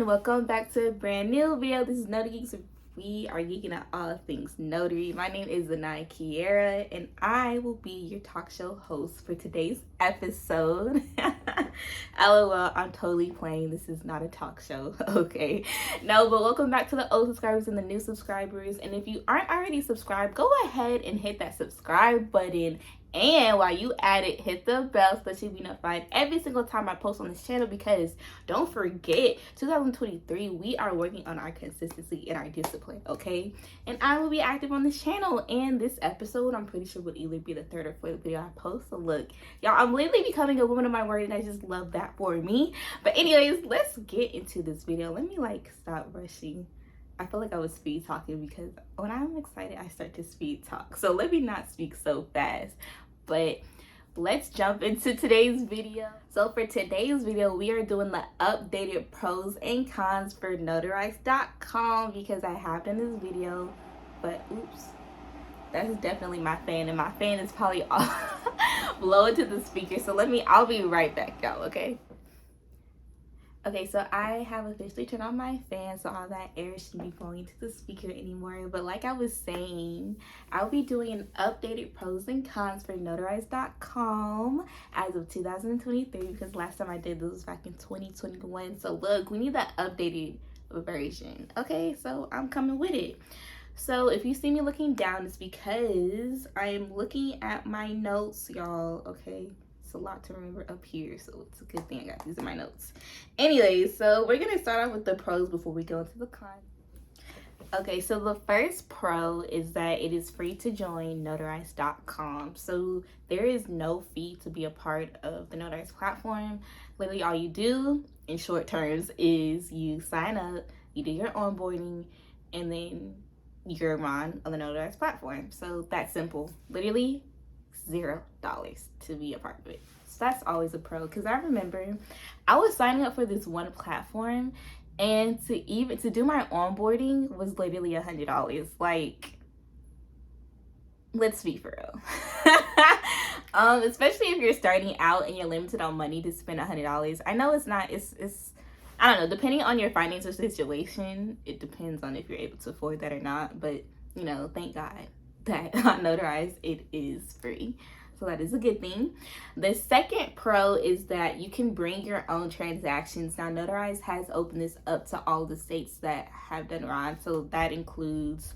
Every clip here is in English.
welcome back to a brand new video. This is Notary Geeks. We are geeking at all things notary. My name is Zaniya Kiara, and I will be your talk show host for today's episode. LOL, I'm totally playing. This is not a talk show, okay? No, but welcome back to the old subscribers and the new subscribers. And if you aren't already subscribed, go ahead and hit that subscribe button. And while you at it, hit the bell so that you'll be notified every single time I post on this channel, because don't forget, 2023, we are working on our consistency and our discipline, okay? And I will be active on this channel. And this episode, I'm pretty sure, would either be the third or fourth video I post. So look, y'all, I'm literally becoming a woman of my word, and I just love that for me. But anyways, let's get into this video. Let me stop rushing. I feel like I was speed talking because when I'm excited, I start to speed talk. So let me not speak so fast. But let's jump into today's video. So for today's video, we are doing the updated pros and cons for Notarize.com because I have done this video, but oops, that's definitely my fan, and my fan is probably all blowing to the speaker. So I'll be right back, y'all, okay? Okay, so I have officially turned on my fan, so all that air shouldn't be flowing to the speaker anymore. But like I was saying, I'll be doing an updated pros and cons for Notarize.com as of 2023, because last time I did this was back in 2021. So look, we need that updated version. Okay, so I'm coming with it. So if you see me looking down, it's because I am looking at my notes, y'all, okay? It's a lot to remember up here, so it's a good thing I got these in my notes. Anyways, so we're gonna start off with the pros before we go into the cons. Okay, so the first pro is that it is free to join Notarize.com. So there is no fee to be a part of the Notarize platform. Literally all you do in short terms is you sign up, you do your onboarding, and then you're on the Notarize platform. So that's simple. Literally $0 to be a part of it. So that's always a pro, because I remember I was signing up for this one platform, and to do my onboarding was literally $100. Like, let's be for real. Especially if you're starting out and you're limited on money to spend $100. I know it's I don't know, depending on your financial situation, it depends on if you're able to afford that or not. But you know, thank God that on Notarize it is free, so that is a good thing. The second pro is that you can bring your own transactions. Now Notarize has opened this up to all the states that have done RON, so that includes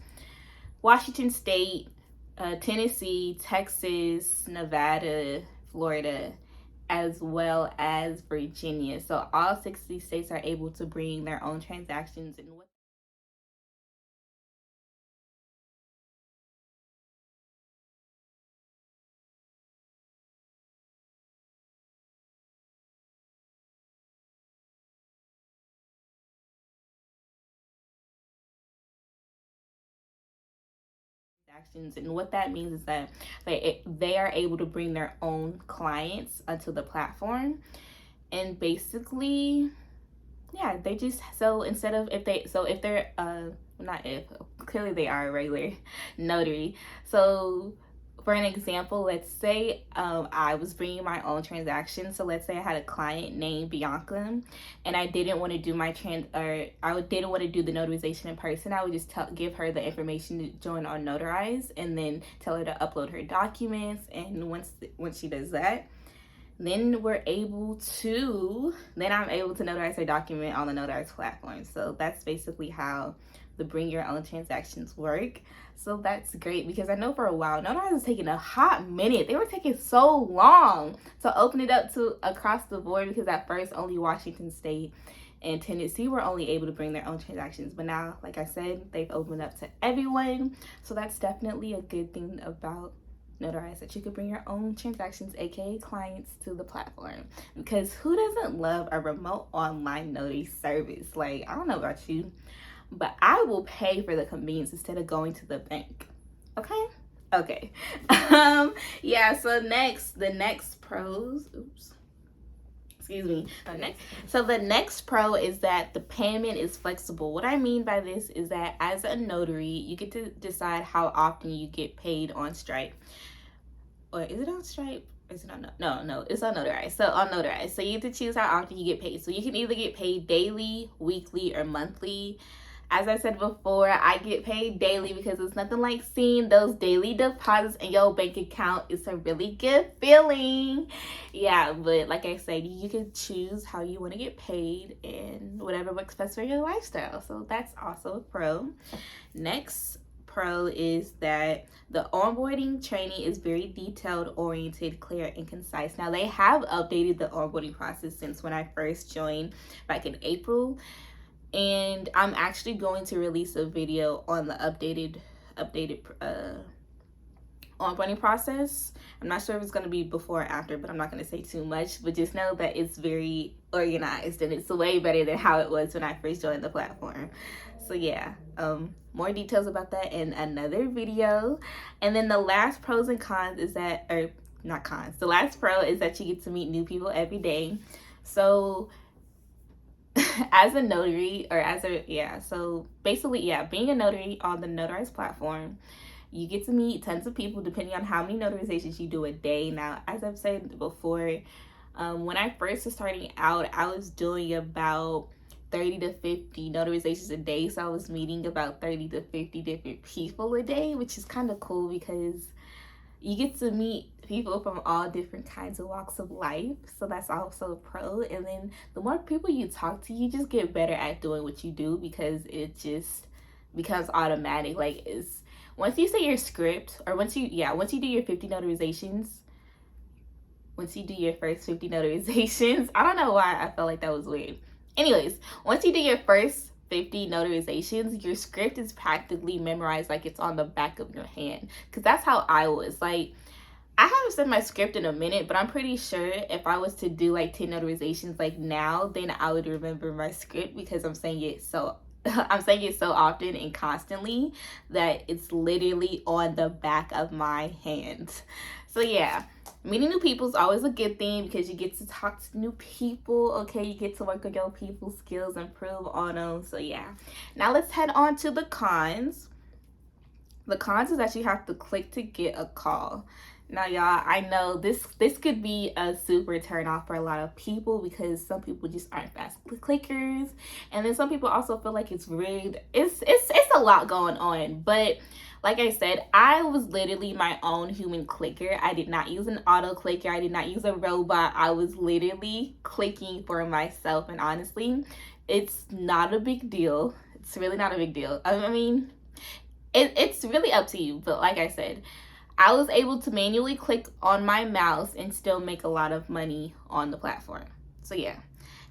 Washington State, Tennessee, Texas, Nevada, Florida, as well as Virginia. So all 60 states are able to bring their own transactions. And what that means is that they are able to bring their own clients onto the platform, and basically, yeah, they just, so instead of if they're not if, clearly they are a regular notary. So for an example, let's say I was bringing my own transaction. So let's say I had a client named Bianca, and I didn't want to do I didn't want to do the notarization in person. I would just give her the information to join on Notarize, and then tell her to upload her documents. And once she does that, then I'm able to notarize her document on the Notarize platform. So that's basically how the bring your own transactions work. So that's great, because I know for a while Notarize was taking a hot minute. They were taking so long to open it up to across the board, because at first only Washington State and Tennessee were only able to bring their own transactions. But now, like I said, they've opened up to everyone. So that's definitely a good thing about Notarize, that you could bring your own transactions, aka clients, to the platform. Because who doesn't love a remote online notary service? Like, I don't know about you, but I will pay for the convenience instead of going to the bank. Okay. Yeah, so the next pros, the next pro is that the payment is flexible. What I mean by this is that as a notary, you get to decide how often you get paid on Stripe. Or is it on Stripe? is it on no, it's on Notarize. So on Notarize, so you get to choose how often you get paid. So you can either get paid daily, weekly, or monthly. As I said before, I get paid daily because it's nothing like seeing those daily deposits in your bank account. It's a really good feeling. Yeah, but like I said, you can choose how you want to get paid and whatever works best for your lifestyle. So that's also a pro. Next pro is that the onboarding training is very detailed, oriented, clear, and concise. Now, they have updated the onboarding process since when I first joined back in April. And I'm actually going to release a video on the updated onboarding process. I'm not sure if it's going to be before or after, but I'm not going to say too much. But just know that it's very organized and it's way better than how it was when I first joined the platform. So yeah, more details about that in another video. And then the last pros and cons is that, or not cons, the last pro is that you get to meet new people every day. So as a notary, or as a, so basically, being a notary on the Notarize platform, you get to meet tons of people depending on how many notarizations you do a day. Now, as I've said before, when I first was starting out, I was doing about 30 to 50 notarizations a day. So I was meeting about 30 to 50 different people a day, which is kind of cool because you get to meet people from all different kinds of walks of life. So that's also a pro. And then the more people you talk to, you just get better at doing what you do because it just becomes automatic. Like, it's once you say your script, or once you do your 50 notarizations, once you do your first 50 notarizations, I don't know why I felt like that was weird. Anyways, once you do your first 50 notarizations, your script is practically memorized, like it's on the back of your hand. Because that's how I was. Like, I haven't said my script in a minute, but I'm pretty sure if I was to do like 10 notarizations like now, then I would remember my script because I'm saying it so often and constantly that it's literally on the back of my hand. So yeah, meeting new people is always a good thing because you get to talk to new people. Okay, you get to work on your people skills, improve on them. So yeah, now let's head on to the cons. The cons is that you have to click to get a call. Now, y'all, I know this could be a super turn off for a lot of people because some people just aren't fast clickers, and then some people also feel like it's rigged. It's a lot going on, but like I said, I was literally my own human clicker. I did not use an auto clicker. I did not use a robot. I was literally clicking for myself, and honestly, it's not a big deal. It's really not a big deal. I mean, it's really up to you, but like I said, I was able to manually click on my mouse and still make a lot of money on the platform. So yeah.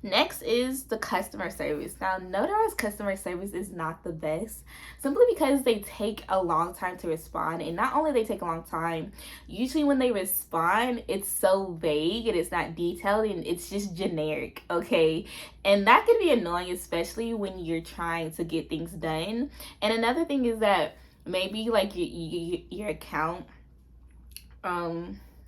Next is the customer service. Now, Notarize customer service is not the best simply because they take a long time to respond. And not only they take a long time, usually when they respond, it's so vague and it's not detailed and it's just generic, okay? And that can be annoying, especially when you're trying to get things done. And another thing is that maybe like your account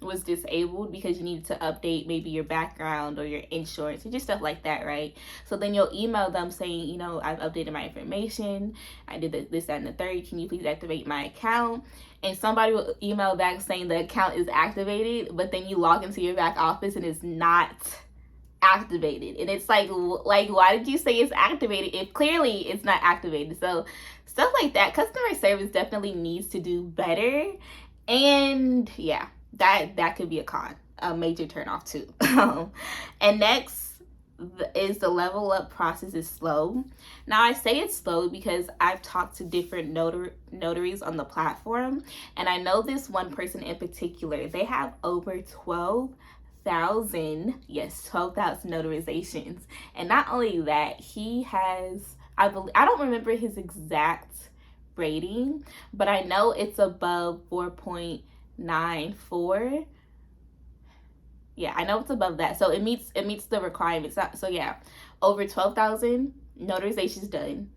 was disabled because you needed to update maybe your background or your insurance or just stuff like that, right? So then you'll email them saying, you know, I've updated my information, I did this, that, and the third, can you please activate my account? And somebody will email back saying the account is activated, but then you log into your back office and it's not activated. And it's like why did you say it's activated if clearly it's not activated? So stuff like that, customer service definitely needs to do better. And yeah, that could be a major turn off too. And next is the level up process is slow. Now I say it's slow because I've talked to different notaries on the platform, and I know this one person in particular, they have over 12,000 notarizations. And not only that, he has, I don't remember his exact rating, but I know it's above 4.94. Yeah, I know it's above that. So it meets the requirements. So yeah, over 12,000 notarizations done.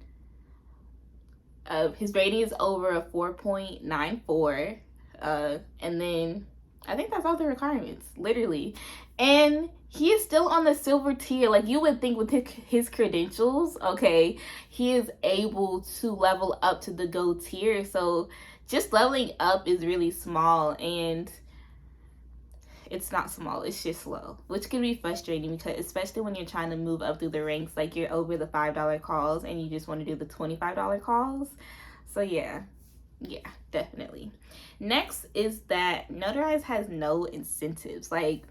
His rating is over a 4.94. And then I think that's all the requirements, literally. And he is still on the silver tier. Like, you would think with his credentials, okay, he is able to level up to the gold tier. So just leveling up is really small, and It's not small, it's just slow, which can be frustrating because especially when you're trying to move up through the ranks, like you're over the $5 calls and you just want to do the $25 calls. So yeah, definitely. Next is that Notarize has no incentives. Like,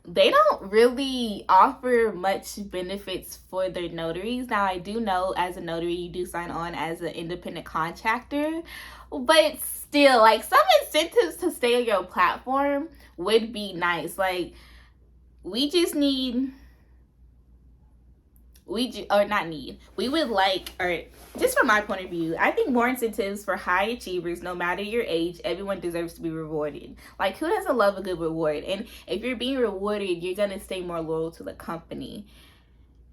they don't really offer much benefits for their notaries. Now, I do know as a notary, you do sign on as an independent contractor, but still, like, some incentives to stay on your platform would be nice. Like, we just need, we would like, or just from my point of view, I think more incentives for high achievers. No matter your age, everyone deserves to be rewarded. Like, who doesn't love a good reward? And if you're being rewarded, you're gonna stay more loyal to the company.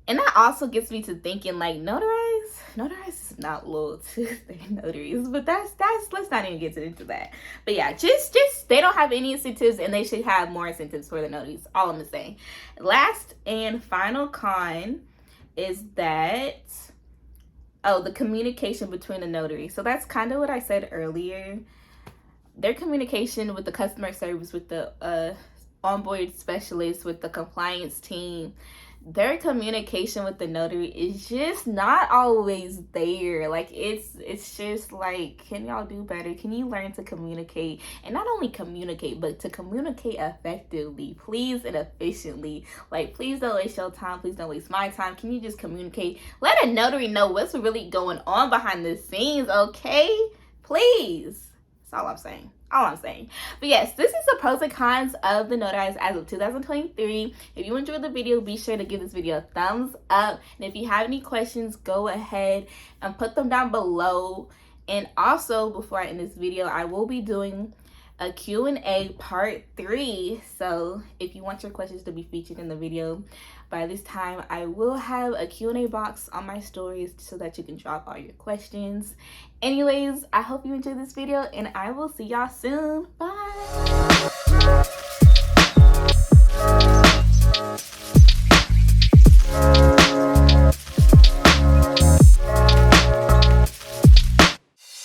And that also gets me to thinking, like, Notarize is not loyal to their notaries, but that's let's not even get into that. But yeah, just they don't have any incentives, and they should have more incentives for the notaries. All I'm saying. Last and final con is that, the communication between the notary. So that's kind of what I said earlier. Their communication with the customer service, with the onboard specialist, with the compliance team, their communication with the notary is just not always there. Like, it's just like, can y'all do better? Can you learn to communicate? And not only communicate, but to communicate effectively, please, and efficiently. Like, please don't waste your time. Please don't waste my time. Can you just communicate? Let a notary know what's really going on behind the scenes, okay? Please. That's all I'm saying. But yes, this is the pros and cons of the Notarize as of 2023. If you enjoyed the video, be sure to give this video a thumbs up. And if you have any questions, go ahead and put them down below. And also, before I end this video, I will be doing a Q&A part 3. So if you want your questions to be featured in the video, by this time I will have a Q&A box on my stories so that you can drop all your questions. Anyways, I hope you enjoyed this video, and I will see y'all soon. Bye.